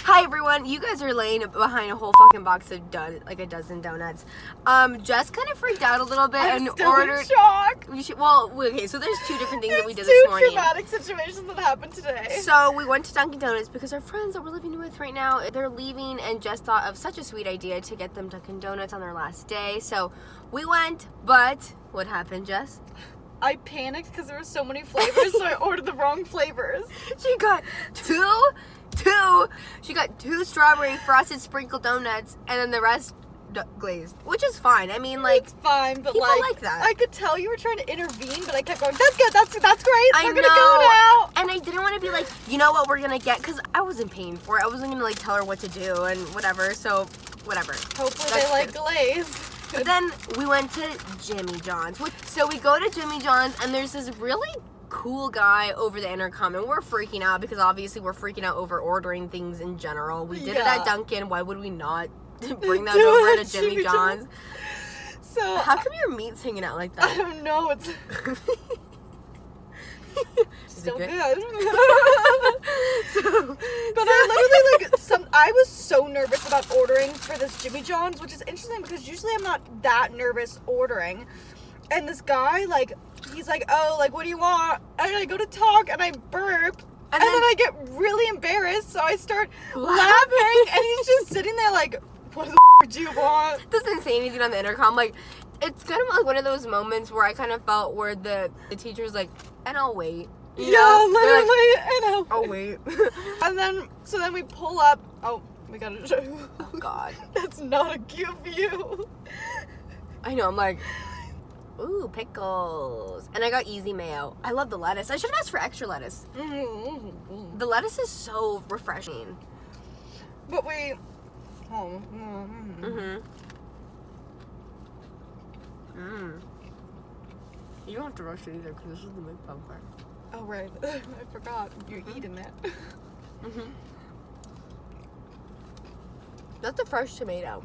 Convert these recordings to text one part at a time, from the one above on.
Hi everyone, you guys are laying behind a whole fucking box of a dozen donuts. Jess kind of freaked out a little bit and ordered. In shock. Okay, so there's two different things that we did two this morning. traumatic situations that happened today. So we went to Dunkin' Donuts because our friends that we're living with right now, they're leaving, and Jess thought of such a sweet idea to get them Dunkin' Donuts on their last day. So we went, but what happened, Jess? I panicked because there were so many flavors, so I ordered the wrong flavors. She got two strawberry frosted sprinkle donuts, and then the rest glazed, which is fine. I mean, like, it's fine, but people like that. I could tell you were trying to intervene, but I kept going, that's good, that's great, we're gonna go now. And I didn't want to be like, you know what we're gonna get, because I wasn't paying for it. I wasn't gonna like tell her what to do and whatever, so whatever. Hopefully they like glaze. But then we went to Jimmy John's. So we go to Jimmy John's, and there's this really cool guy over the intercom, and we're freaking out because obviously we're freaking out over ordering things in general. We did it at Dunkin'. Why would we not bring that over to Jimmy John's? So how come your meat's hanging out like that? I don't know. It's still good. But I literally I was so nervous about ordering for this Jimmy John's, which is interesting because usually I'm not that nervous ordering. And this guy, like, he's like, oh, like, what do you want? And I go to talk and I burp. And then I get really embarrassed, so I start laughing. And he's just sitting there like, what the do you want? Doesn't say anything on the intercom. Like, it's kind of like one of those moments where I kind of felt where the teacher's like, and I'll wait. You know? Literally, like, and I'll wait. And then, so then we pull up. Oh, we gotta show you. Oh, God. That's not a cute view. I know, I'm like, ooh, pickles. And I got easy mayo. I love the lettuce. I should have asked for extra lettuce. Mm-hmm. The lettuce is so refreshing. But we... You don't have to rush it either because this is the Mukbang part. Oh, right. I forgot. You're eating that. That's a fresh tomato.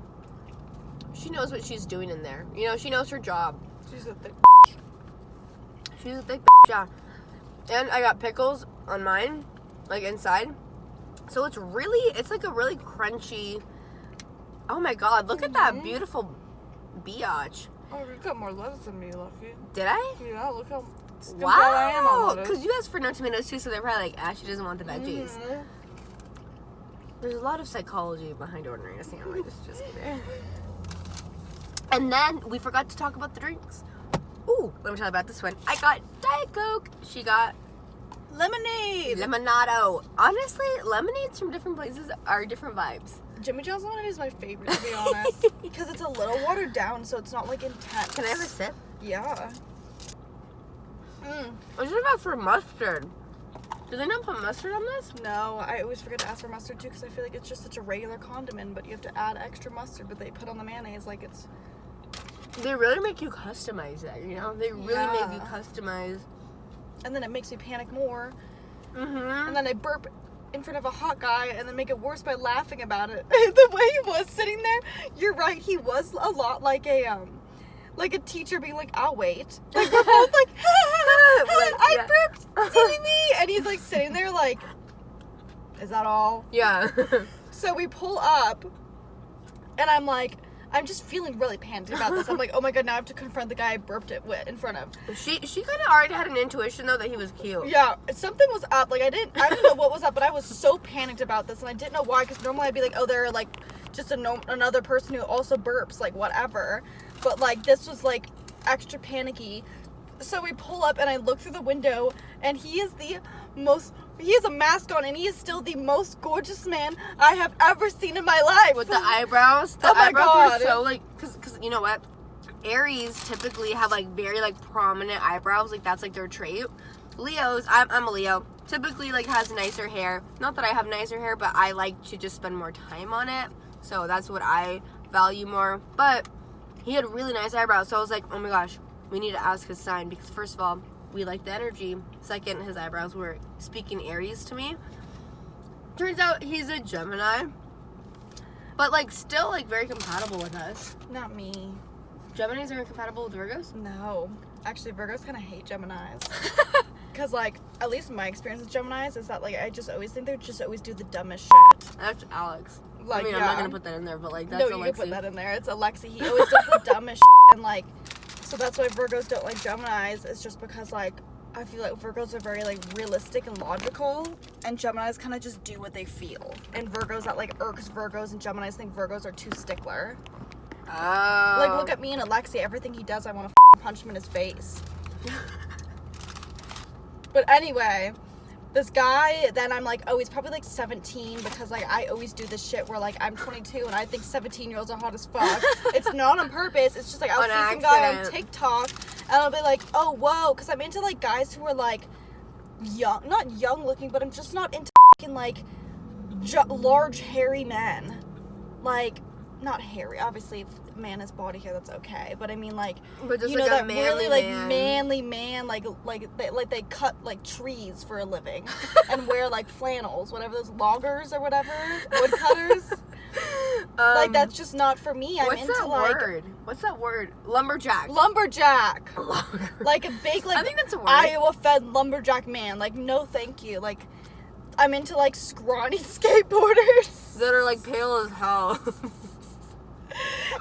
She knows what she's doing in there. You know, she knows her job. She's a thick yeah. And I got pickles on mine, like inside. So it's like a really crunchy. Oh my God, look at that beautiful biatch. Oh, you got more lettuce than me, Lucky. Did I? Yeah, look how I am on lettuce. Because you asked for no tomatoes too, so they're probably like, she doesn't want the veggies. There's a lot of psychology behind ordering a sandwich. Just kidding. And then we forgot to talk about the drinks. Ooh, let me tell you about this one. I got Diet Coke. She got lemonade. Lemonado. Honestly, lemonades from different places are different vibes. Jimmy John's lemonade is my favorite, to be honest. Because it's a little watered down, so it's not like intense. Can I have a sip? Yeah. I should have asked for mustard. Do they not put mustard on this? No, I always forget to ask for mustard too because I feel like it's just such a regular condiment, but you have to add extra mustard, but they put on the mayonnaise like it's... They really make you customize that, you know? They really make you customize. And then it makes me panic more. And then I burp in front of a hot guy and then make it worse by laughing about it. The way he was sitting there, you're right, he was a lot like a teacher being like, I'll wait. Like, we're both like, I burped, silly me. And he's like sitting there like, is that all? Yeah. So we pull up and I'm like, I'm just feeling really panicked about this. I'm like, oh my God, now I have to confront the guy I burped it in front of. She kind of already had an intuition though that he was cute. Yeah, something was up. Like I didn't know what was up, but I was so panicked about this, and I didn't know why. Because normally I'd be like, oh, they're like just another person who also burps, like whatever. But like this was like extra panicky. So we pull up, and I look through the window, and he has a mask on, and he is still the most gorgeous man I have ever seen in my life. With the eyebrows. The eyebrows were so, like, because you know what? Aries typically have, like, very, like, prominent eyebrows. Like, that's, like, their trait. Leos, I'm a Leo, typically, like, has nicer hair. Not that I have nicer hair, but I like to just spend more time on it. So that's what I value more. But he had really nice eyebrows, so I was like, oh my gosh, we need to ask his sign, because first of all, we like the energy. Second, his eyebrows were speaking Aries to me. Turns out he's a Gemini. But, like, still, like, very compatible with us. Not me. Geminis are incompatible with Virgos? No. Actually, Virgos kind of hate Geminis. Because, like, at least my experience with Geminis is that, like, I just always think they just always do the dumbest shit. That's Alex. Like, I mean, yeah. I'm not gonna put that in there, but, like, that's No, Alexi. you can put that in there. It's Alexi. He always does the dumbest shit. And, like, so that's why Virgos don't like Geminis. It's just because, like, I feel like Virgos are very, like, realistic and logical. And Geminis kind of just do what they feel. And Virgos, that, like, irks Virgos. And Geminis think Virgos are too stickler. Oh. Like, look at me and Alexi. Everything he does, I want to punch him in his face. But anyway, this guy, then I'm like, oh, he's probably like 17 because like I always do this shit where like I'm 22 and I think 17-year-olds are hot as fuck. It's not on purpose. It's just like I'll see some guy on TikTok and I'll be like, oh, whoa, because I'm into like guys who are like young, not young looking, but I'm just not into fucking like large hairy men. Like, not hairy, obviously if a man has body hair, that's okay, but I mean like, but just you know, like that a manly really like man. manly man, like they cut like trees for a living and wear like flannels, whatever, those loggers or whatever, woodcutters. Like, that's just not for me. I'm what's into that like word? What's that word? Lumberjack. Like a big like I think that's a word. Iowa fed lumberjack man. Like, no thank you. Like, I'm into like scrawny skateboarders that are like pale as hell.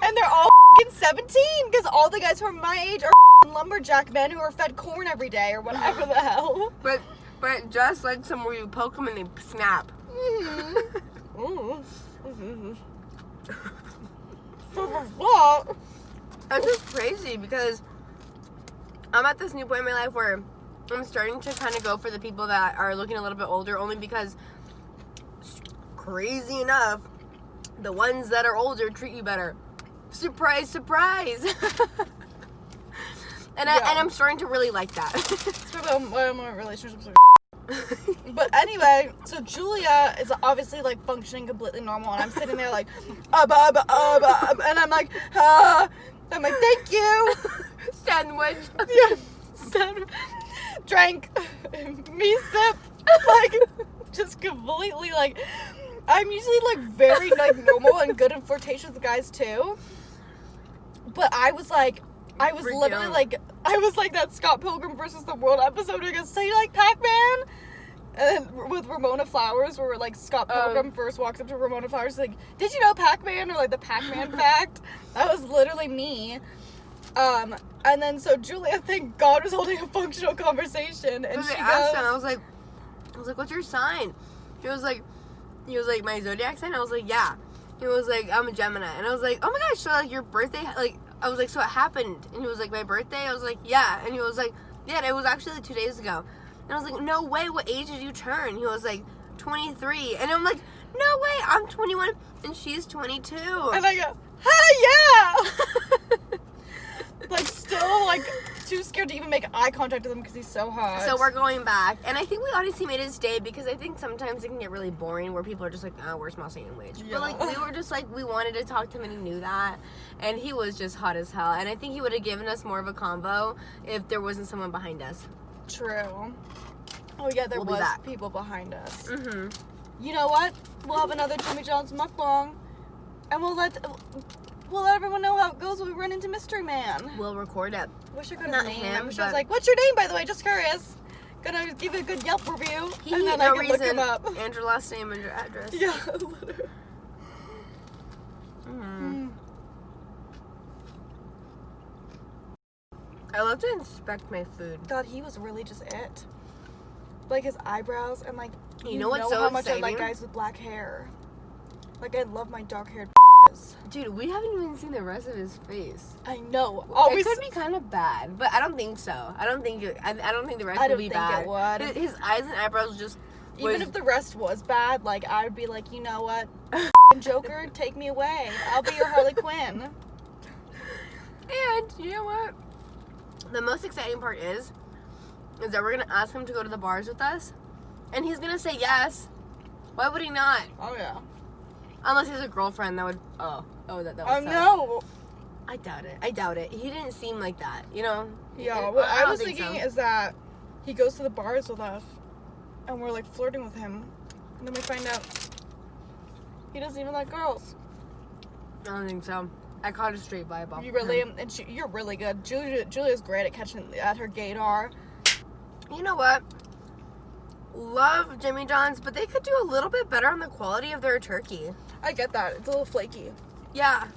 and they're all 17 because all the guys who are my age are lumberjack men who are fed corn every day or whatever the hell. But Jess like some where you poke them and they snap. What? It's just crazy because I'm at this new point in my life where I'm starting to kind of go for the people that are looking a little bit older, only because, crazy enough, the ones that are older treat you better. Surprise, surprise. And I'm starting to really like that. It's probably why my relationships are But anyway, so Julia is obviously like functioning completely normal, and I'm sitting there like, and I'm like, I'm like, thank you. Sandwich. Yeah. Drank. Me sip. Like, just completely like, I'm usually like very like normal and good and flirtatious with guys too. But I was literally like, I was like that Scott Pilgrim versus the World episode where he goes, so you like Pac-Man? And then with Ramona Flowers, where like Scott Pilgrim first walks up to Ramona Flowers, like, did you know Pac-Man? Or like the Pac-Man fact. That was literally me. And then so Julia, thank God, was holding a functional conversation, and she asked goes, him, I was like, what's your sign? He was like, my zodiac sign? I was like, yeah. He was like, I'm a Gemini. And I was like, oh my gosh, so like your birthday, like, I was like, so it happened. And he was like, my birthday? I was like, yeah. And he was like, yeah, and it was actually like 2 days ago. And I was like, no way, what age did you turn? He was like, 23. And I'm like, no way, I'm 21 and she's 22. And I go, hey, yeah! Like, still, like, too scared to even make eye contact with him because he's so hot. So we're going back. And I think we honestly made it stay because I think sometimes it can get really boring where people are just like, oh, we're small sandwich. Yeah. But, like, we were just like, we wanted to talk to him and he knew that. And he was just hot as hell. And I think he would have given us more of a combo if there wasn't someone behind us. True. Oh, yeah, there We'll be was back. people behind us. Mm-hmm. You know what? We'll have another Jimmy John's mukbang. And we'll let everyone know how it goes when we run into Mystery Man. We'll record it. Wish I could Not have named him, him. She was but- like, what's your name, by the way? Just curious. Gonna give it a good Yelp review. And then no I can look reason. him up. And your last name and your address. Yeah, literally. I love to inspect my food. God, he was really just it. Like, his eyebrows and, like, You know what's so how much I exciting? like guys with black hair. Like, I love my dark-haired Dude, we haven't even seen the rest of his face. I know. It could be kind of bad, but I don't think so. I don't think the rest will be bad. I don't think it would. His eyes and eyebrows just. Even if the rest was bad, like, I would be like, you know what? Joker, take me away. I'll be your Harley Quinn. And you know what? The most exciting part is that we're gonna ask him to go to the bars with us, and he's gonna say yes. Why would he not? Oh, yeah. Unless he has a girlfriend, that would. That would suck. No. I doubt it. He didn't seem like that, you know? Yeah, I what I don't was think thinking so. is that he goes to the bars with us, and we're, like, flirting with him, and then we find out he doesn't even like girls. I don't think so. I caught a straight vibe off. You really, and you're really good. Julia's great at catching at her gaydar. You know what? Love Jimmy John's, but they could do a little bit better on the quality of their turkey. I get that. It's a little flaky. Yeah.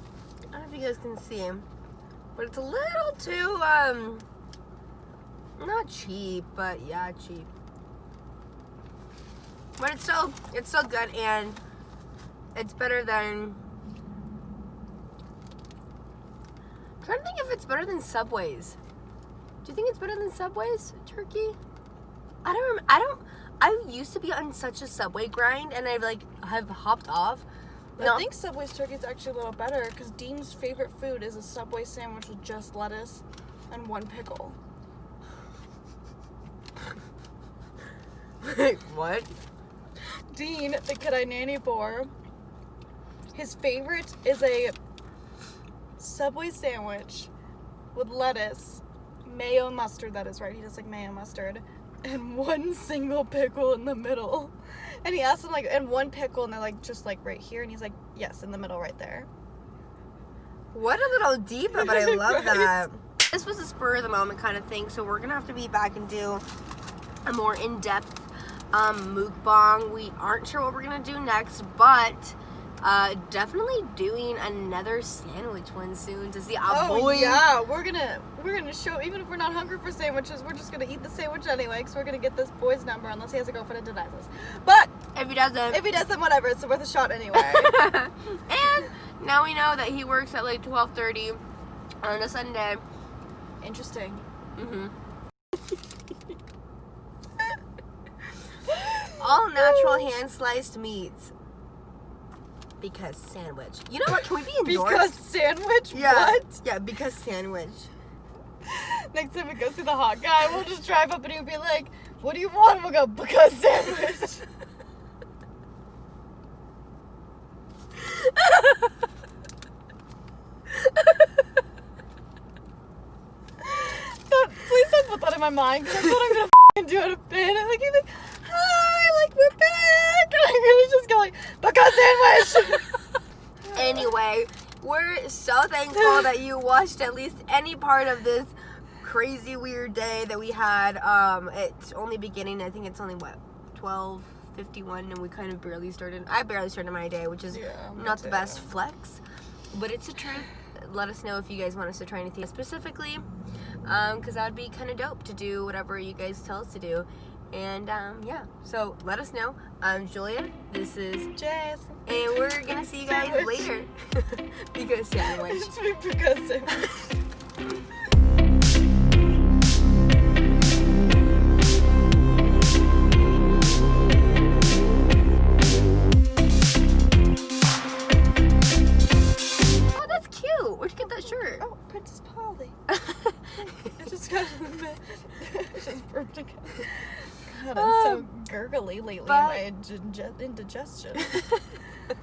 I don't know if you guys can see, but it's a little too, not cheap, but yeah, cheap. But it's still good, and it's better than, I'm trying to think if it's better than Subway's. Do you think it's better than Subway's turkey? I used to be on such a Subway grind, and have hopped off. I think Subway's turkey is actually a little better, because Dean's favorite food is a Subway sandwich with just lettuce and one pickle. What? Dean, the kid I nanny for, his favorite is a Subway sandwich with lettuce, mayo and mustard, that is right, he does like mayo and mustard, and one single pickle in the middle. And he asked him, like, and one pickle, and they're like, just like right here, and he's like, yes, in the middle right there. What a little deeper, but I love Right? that. This was a spur of the moment kind of thing, so we're gonna have to be back and do a more in-depth mukbang. We aren't sure what we're gonna do next, but definitely doing another sandwich one soon to see our boy. Yeah, we're gonna show, even if we're not hungry for sandwiches, we're just gonna eat the sandwich anyway, because we're gonna get this boy's number unless he has a girlfriend and denies us. But If he doesn't, whatever, it's worth a shot anyway. And now we know that he works at like 12:30 on a Sunday. Interesting. All natural hand sliced meats. Because sandwich. You know what? Can we be endorsed? Because sandwich? Yeah. What? Yeah, because sandwich. Next time we go see the hot guy, we'll just drive up and he'll be like, what do you want? And we'll go, because sandwich. Please don't put that in my mind, because that's what I'm gonna do at a bit. I'm like, he's like, hi, like, we're back. And I'm gonna just go like, because sandwich. Anyway, we're so thankful that you watched at least any part of this crazy weird day that we had. It's only beginning. I think it's only 12:51, and we kind of I barely started my day, which is not the best flex, but it's the truth. Let us know if you guys want us to try anything specifically, because that would be kind of dope to do whatever you guys tell us to do. And yeah, so let us know. I'm Julia. This is Jess. and we're gonna see you guys Sandwich. later. Because sandwich. It's because sandwich. Oh, that's cute. Where'd you get that shirt? Oh, Princess Polly. I just got just burped again. God, I'm so gurgly lately in my indigestion.